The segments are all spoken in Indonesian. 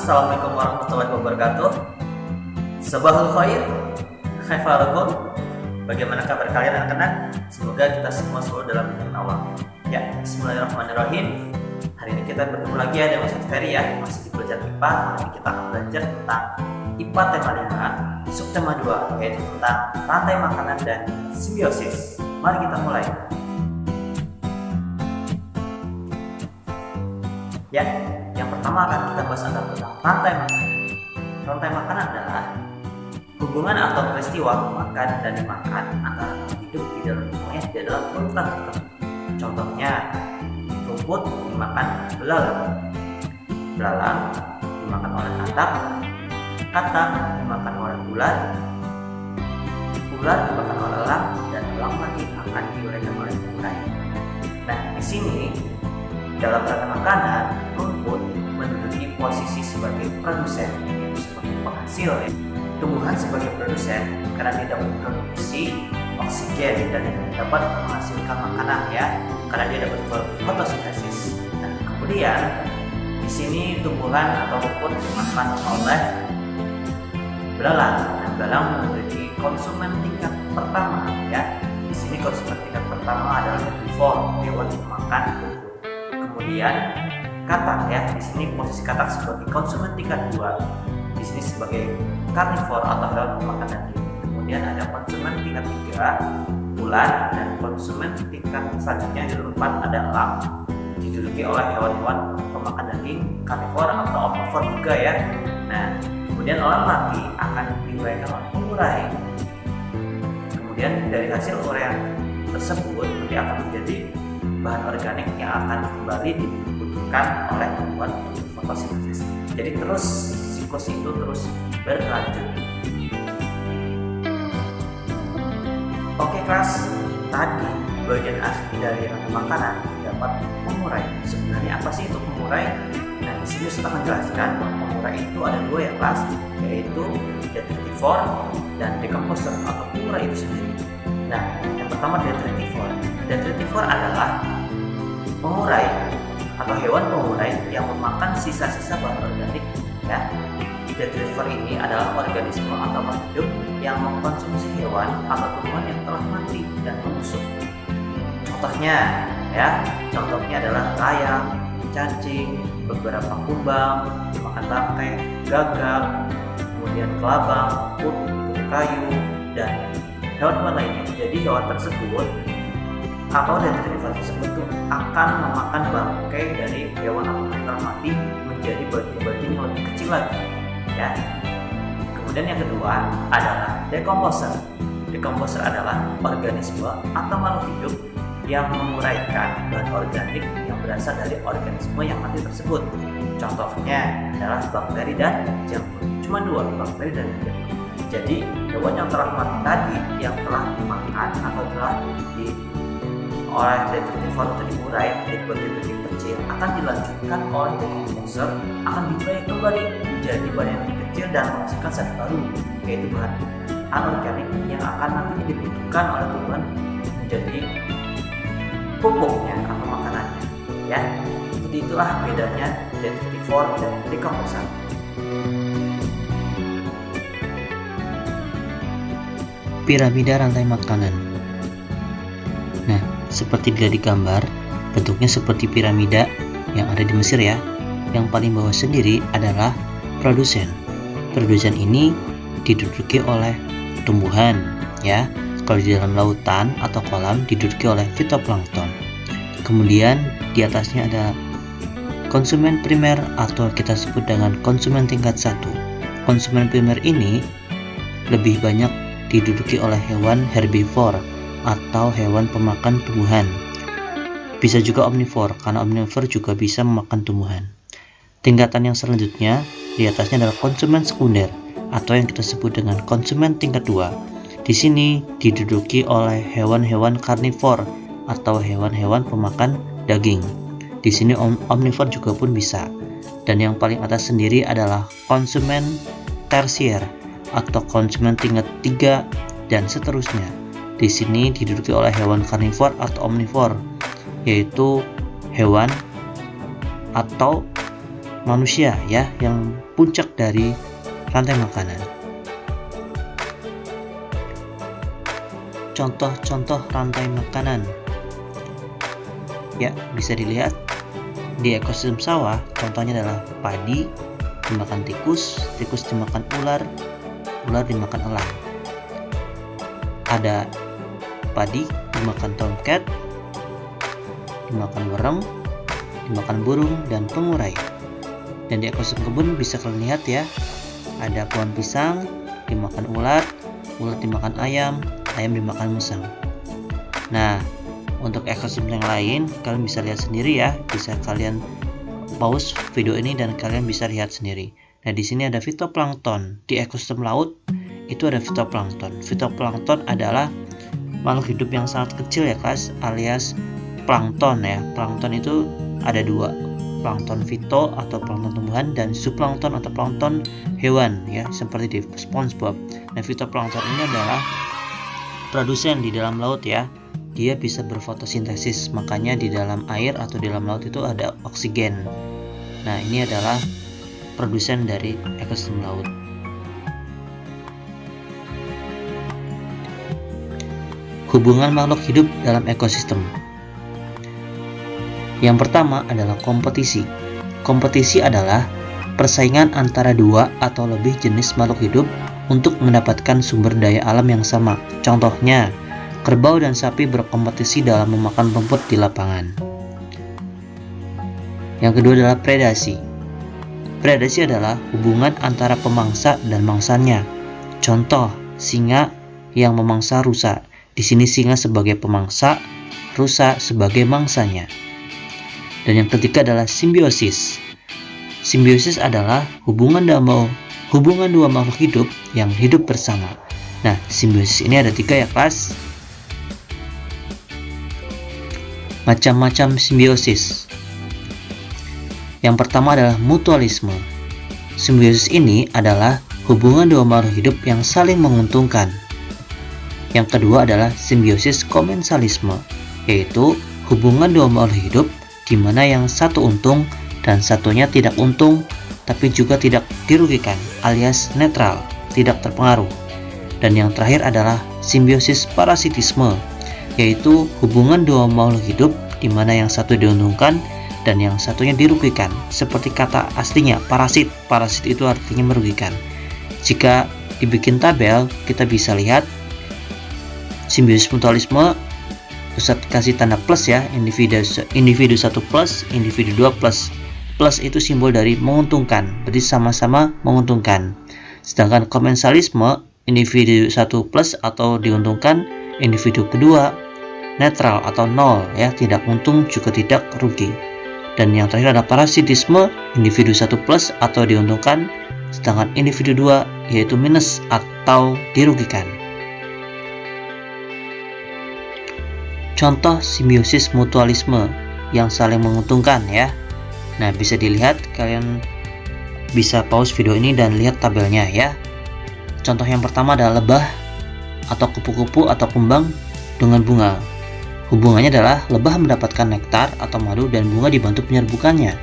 Assalamualaikum warahmatullahi wabarakatuh. Sabahul khair, khaifalukum. Bagaimana kabar kalian anak-anak? Semoga kita semua selalu dalam lindungan Allah. Ya, bismillahirrahmanirrahim. Hari ini kita bertemu lagi ya dengan Ustaz Ferry ya, masih di pelajaran IPA. Hari ini kita akan belajar tentang IPA tema 5, subtema 2, yaitu tentang rantai makanan dan simbiosis. Mari kita mulai. Ya, yang pertama akan kita bahas adalah tentang rantai makanan. Rantai makanan adalah hubungan atau peristiwa makan dan dimakan antara hidup di dalam tubuhnya di dalam urutan tertentu. Contohnya, rumput dimakan belalang, belalang dimakan oleh katak, katak dimakan oleh ular, ular dimakan oleh elang, dan elang nanti akan diuraikan oleh urai. Nah, di sini dalam rantai makanan, rumput menduduki posisi sebagai produsen, yaitu sebagai penghasil ya. Tumbuhan sebagai produsen karena dia dapat memproduksi oksigen dan dapat menghasilkan makanan ya, karena dia dapat fotosintesis. Nah, kemudian di sini tumbuhan atau rumput dimakan oleh belalang. Nah, belalang memiliki konsumen tingkat pertama ya. Di sini konsumen tingkat pertama adalah herbivore, hewan pemakan rumput. Kemudian katak ya, di sini posisi katak sebagai konsumen tingkat 2. Di sini sebagai karnivor atau hewan pemakan daging. Kemudian ada konsumen tingkat 3, ular, dan konsumen tingkat selanjutnya di tempat ada elang, diduduki oleh hewan-hewan pemakan daging, karnivor atau omnivor juga ya. Nah, kemudian elang nanti akan diuraikan oleh pengurai. Kemudian dari hasil uraian tersebut nanti akan menjadi bahan organik yang akan kembali dibutuhkan oleh tumbuhan untuk fotosintesis. Jadi terus siklus itu terus berlanjut. Oke kelas, tadi bagian asli dari rantai makanan dapat pengurai. Sebenarnya apa sih itu pengurai? Nah, di sini sudah menjelaskan bahwa pengurai itu ada 2 ya kelas, yaitu detritivor dan decomposer atau pengurai itu sendiri. Nah, yang pertama detritivor. Detritivor adalah pengurai atau hewan pengurai yang memakan sisa-sisa bahan organik ya. Detritivor ini adalah organisme atau makhluk hidup yang mengkonsumsi hewan atau tumbuhan yang telah mati dan membusuk. Contohnya adalah ayam, cacing, beberapa kumbang, makan bangkai, gagak, kemudian kelabang, kutu kayu, dan hewan-hewan lainnya. Jadi hewan tersebut atau detritivor tersebut akan memakan bangkai dari hewan atau telah mati menjadi bagian-bagian yang lebih kecil lagi ya. Kemudian yang kedua adalah decomposer. Decomposer adalah organisme atau makhluk hidup yang menguraikan bahan organik yang berasal dari organisme yang mati tersebut. Contohnya adalah bakteri dan jamur. Cuma 2, bakteri dan jamur. Jadi hewan yang telah mati tadi yang telah dimakan atau telah oleh detritivor atau diurai menjadi bagian-bagian kecil akan dilanjutkan oleh decomposer, akan diurai kembali menjadi bahan yang lebih kecil dan menghasilkan zat baru, yaitu bahan anorganik yang akan nantinya dibutuhkan oleh tumbuhan menjadi pupuknya atau makanannya ya. Jadi itulah bedanya detritivor dan decomposer. Piramida rantai makanan. Nah, seperti dilihat di gambar, bentuknya seperti piramida yang ada di Mesir ya. Yang paling bawah sendiri adalah produsen. Produsen ini diduduki oleh tumbuhan ya. Kalau di dalam lautan atau kolam diduduki oleh fitoplankton. Kemudian di atasnya ada konsumen primer atau kita sebut dengan konsumen tingkat 1. Konsumen primer ini lebih banyak diduduki oleh hewan herbivore atau hewan pemakan tumbuhan. Bisa juga omnivore, karena omnivore juga bisa memakan tumbuhan. Tingkatan yang selanjutnya di atasnya adalah konsumen sekunder atau yang kita sebut dengan konsumen tingkat 2. Di sini diduduki oleh hewan-hewan karnivor atau hewan-hewan pemakan daging. Di sini omnivore juga pun bisa. Dan yang paling atas sendiri adalah konsumen tersier atau konsumen tingkat 3 dan seterusnya. Di sini diduduki oleh hewan karnivor atau omnivor, yaitu hewan atau manusia ya yang puncak dari rantai makanan. Contoh-contoh rantai makanan. Ya, bisa dilihat di ekosistem sawah, contohnya adalah padi dimakan tikus, tikus dimakan ular, ular dimakan elang. Ada padi dimakan tomcat, dimakan worm, dimakan burung, dan pengurai. Dan di ekosistem kebun bisa kalian lihat ya, ada pohon pisang dimakan ulat, ulat dimakan ayam, ayam dimakan musang. Nah, untuk ekosistem yang lain kalian bisa lihat sendiri ya, bisa kalian pause video ini dan kalian bisa lihat sendiri. Nah, di sini ada fitoplankton. Di ekosistem laut itu ada fitoplankton. Fitoplankton adalah makhluk hidup yang sangat kecil ya kelas, alias plankton ya. Plankton itu ada dua, plankton fito atau plankton tumbuhan dan zooplankton atau plankton hewan ya, seperti di SpongeBob. Nah, fitoplankton ini adalah produsen di dalam laut ya. Dia bisa berfotosintesis, makanya di dalam air atau di dalam laut itu ada oksigen. Nah, ini adalah produsen dari ekosistem laut. Hubungan makhluk hidup dalam ekosistem. Yang pertama adalah kompetisi. Kompetisi adalah persaingan antara dua atau lebih jenis makhluk hidup untuk mendapatkan sumber daya alam yang sama. Contohnya, kerbau dan sapi berkompetisi dalam memakan rumput di lapangan. Yang kedua adalah predasi. Predasi adalah hubungan antara pemangsa dan mangsanya. Contoh, singa yang memangsa rusa. Di sini singa sebagai pemangsa, rusa sebagai mangsanya. Dan yang ketiga adalah simbiosis. Simbiosis adalah hubungan dua makhluk hidup yang hidup bersama. Nah, simbiosis ini ada 3 ya kelas. Macam-macam simbiosis. Yang pertama adalah mutualisme. Simbiosis ini adalah hubungan dua makhluk hidup yang saling menguntungkan. Yang kedua adalah simbiosis komensalisme, yaitu hubungan dua makhluk hidup di mana yang satu untung dan satunya tidak untung, tapi juga tidak dirugikan, alias netral, tidak terpengaruh. Dan yang terakhir adalah simbiosis parasitisme, yaitu hubungan dua makhluk hidup di mana yang satu diuntungkan dan yang satunya dirugikan. Seperti kata aslinya, parasit. Parasit itu artinya merugikan. Jika dibikin tabel, kita bisa lihat simbiosis mutualisme, Ustadz kasih tanda plus ya, individu 1 plus, individu 2 plus. Plus itu simbol dari menguntungkan, berarti sama-sama menguntungkan. Sedangkan komensalisme, individu 1 plus atau diuntungkan, individu kedua netral atau nol ya, tidak untung juga tidak rugi. Dan yang terakhir adalah parasitisme, individu 1 plus atau diuntungkan, sedangkan individu 2 yaitu minus atau dirugikan. Contoh simbiosis mutualisme yang saling menguntungkan ya. Nah, bisa dilihat, kalian bisa pause video ini dan lihat tabelnya ya. Contoh yang pertama adalah lebah atau kupu-kupu atau kumbang dengan bunga. Hubungannya adalah lebah mendapatkan nektar atau madu dan bunga dibantu penyerbukannya.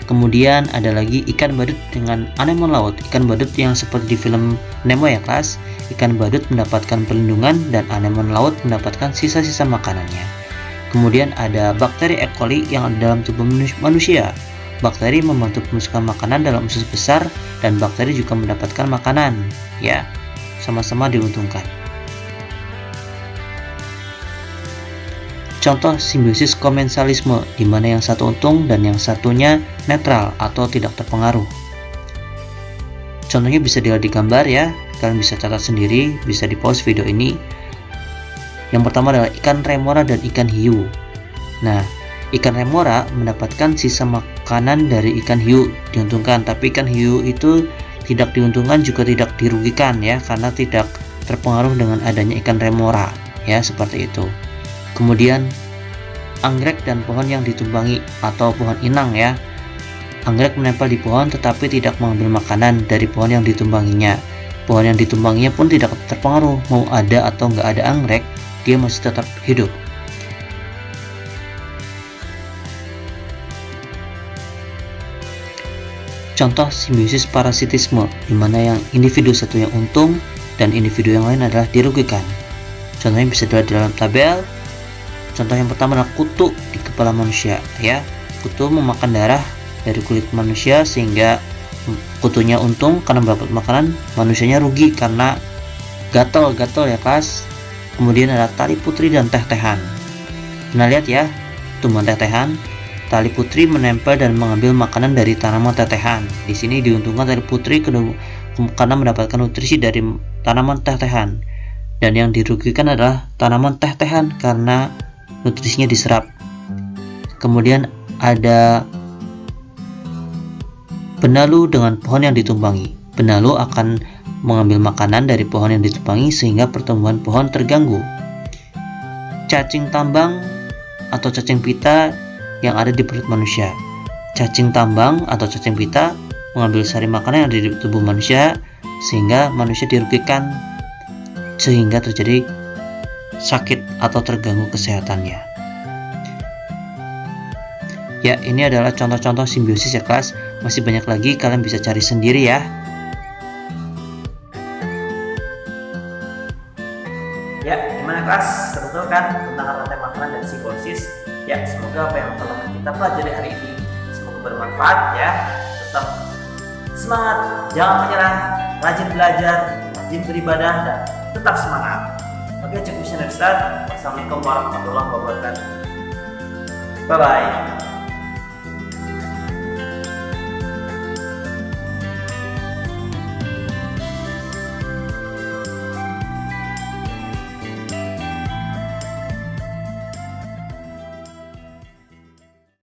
Kemudian ada lagi ikan badut dengan anemon laut. Ikan badut yang seperti di film Nemo ya kelas. Ikan badut mendapatkan perlindungan dan anemon laut mendapatkan sisa-sisa makanannya. Kemudian ada bakteri E. coli yang ada dalam tubuh manusia. Bakteri membantu pemasukan makanan dalam usus besar dan bakteri juga mendapatkan makanan. Ya, sama-sama diuntungkan. Contoh simbiosis komensalisme, di mana yang satu untung dan yang satunya netral atau tidak terpengaruh. Contohnya bisa dilihat di gambar ya, kalian bisa catat sendiri, bisa di pause video ini. Yang pertama adalah ikan remora dan ikan hiu. Nah, ikan remora mendapatkan sisa makanan dari ikan hiu, diuntungkan, tapi ikan hiu itu tidak diuntungkan juga tidak dirugikan ya, karena tidak terpengaruh dengan adanya ikan remora ya, seperti itu. Kemudian anggrek dan pohon yang ditumbangi atau pohon inang ya. Anggrek menempel di pohon tetapi tidak mengambil makanan dari pohon yang ditumbanginya. Pohon yang ditumbanginya pun tidak terpengaruh, mau ada atau nggak ada anggrek, dia masih tetap hidup. contoh simbiosis parasitisme, di mana yang individu satu yang untung dan individu yang lain adalah dirugikan. Contohnya bisa dilihat di dalam tabel. Contoh yang pertama adalah kutu di kepala manusia, ya. Kutu memakan darah dari kulit manusia sehingga kutunya untung karena mendapat makanan, manusianya rugi karena gatal-gatal ya kelas. Kemudian ada tali putri dan teh-tehan. Nah lihat ya, tumbuhan teh-tehan. Tali putri menempel dan mengambil makanan dari tanaman teh-tehan. Di sini diuntungkan tali putri karena mendapatkan nutrisi dari tanaman teh-tehan. Dan yang dirugikan adalah tanaman teh-tehan karena nutrisinya diserap. Kemudian ada benalu dengan pohon yang ditumpangi. Benalu akan mengambil makanan dari pohon yang ditumpangi sehingga pertumbuhan pohon terganggu. Cacing tambang atau cacing pita yang ada di perut manusia. Cacing tambang atau cacing pita mengambil sari makanan yang ada di tubuh manusia sehingga manusia dirugikan sehingga terjadi sakit atau terganggu kesehatannya. Ya, ini adalah contoh-contoh simbiosis ya kelas. Masih banyak lagi, kalian bisa cari sendiri ya. Ya, gimana kelas? Seru kan tentang rantai makanan dan simbiosis? Ya, semoga apa yang telah kita pelajari hari ini semoga bermanfaat ya. Tetap semangat, jangan menyerah, rajin belajar, rajin beribadah, dan tetap semangat. Oke, cukup sampai di sini. Wassalamualaikum warahmatullahi wabarakatuh. Bye-bye.